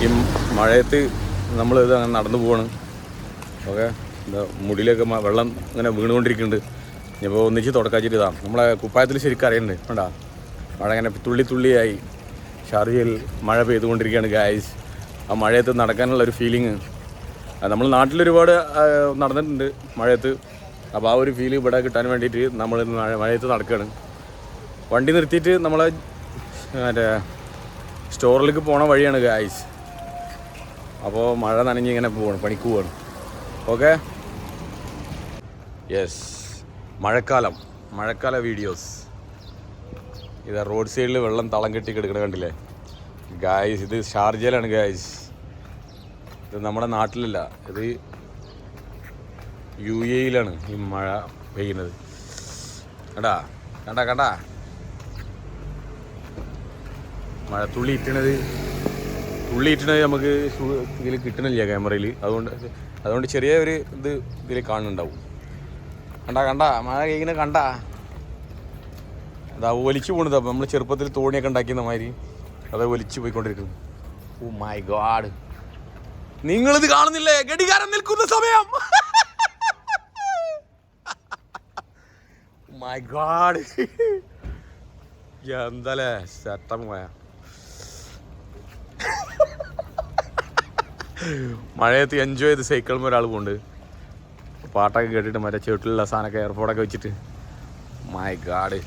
ഈ മഴയത്ത് നമ്മൾ ഇത് അങ്ങനെ നടന്നു പോവാണ്. ഓക്കെ, എന്താ മുടിയിലൊക്കെ വെള്ളം ഇങ്ങനെ വീണുകൊണ്ടിരിക്കുന്നുണ്ട്. ഇപ്പോൾ ഒന്നിച്ച് തുടക്കാച്ചിട്ട് ഇതാണ് നമ്മളെ കുപ്പായത്തിൽ ശരിക്കും അറിയുന്നുണ്ട്. വേണ്ട, മഴ ഇങ്ങനെ തുള്ളി തുള്ളിയായി ഷാർജയിൽ മഴ പെയ്തുകൊണ്ടിരിക്കുകയാണ് ഗായ്സ്. ആ മഴയത്ത് നടക്കാനുള്ള ഒരു ഫീലിങ് നമ്മൾ നാട്ടിലൊരുപാട് നടന്നിട്ടുണ്ട് മഴയത്ത്. അപ്പോൾ ആ ഒരു ഫീല് ഇവിടെ കിട്ടാൻ വേണ്ടിയിട്ട് നമ്മൾ മഴയത്ത് നടക്കുകയാണ്. വണ്ടി നിർത്തിയിട്ട് നമ്മളെ മറ്റേ സ്റ്റോറിലേക്ക് പോണ വഴിയാണ് ഗായ്സ്. അപ്പോൾ മഴ നനഞ്ഞ് ഇങ്ങനെ പോവാണ്, പണിക്ക് പോവാണ്. ഓക്കെ, യെസ്, മഴക്കാല വീഡിയോസ്. ഇതാ റോഡ് സൈഡിൽ വെള്ളം തളം കെട്ടി കിടക്കണ കണ്ടില്ലേ ഗായ്സ്. ഇത് ഷാർജയിലാണ് ഗായ്സ്, ഇത് നമ്മുടെ നാട്ടിലല്ല, ഇത് UAE-യിലാണ് ഈ മഴ പെയ്യുന്നത്. കണ്ടാ മഴ തുള്ളി ഇട്ടണത് നമുക്ക് ഇതിൽ കിട്ടണില്ല ക്യാമറയിൽ. അതുകൊണ്ട് ചെറിയ ഒരു ഇതിൽ കാണുന്നുണ്ടാവും. കണ്ടാ മഴ ഇങ്ങനെ അതാ ഒലിച്ചു പോണത്. അപ്പം നമ്മൾ ചെറുപ്പത്തിൽ തോണിയൊക്കെ ഉണ്ടാക്കിയ മാതിരി അത് ഒലിച്ചു പോയിക്കൊണ്ടിരിക്കുന്നു. ഓ മൈ ഗോഡ്, നിങ്ങളിത് കാണുന്നില്ലേ? ഘടികാരം നിൽക്കുന്ന സമയം. മൈ ഗോഡ്, എന്താലേ ചട്ടം പോയ. മഴയത്ത് എൻജോയ് ചെയ്ത് സൈക്കിളിൽ ഒരാൾ പോകുന്നുണ്ട്, പാട്ടൊക്കെ കേട്ടിട്ട് മറ്റേ ചെട്ടിലുള്ള സാധനമൊക്കെ എയർപോർട്ടൊക്കെ വെച്ചിട്ട്. My God,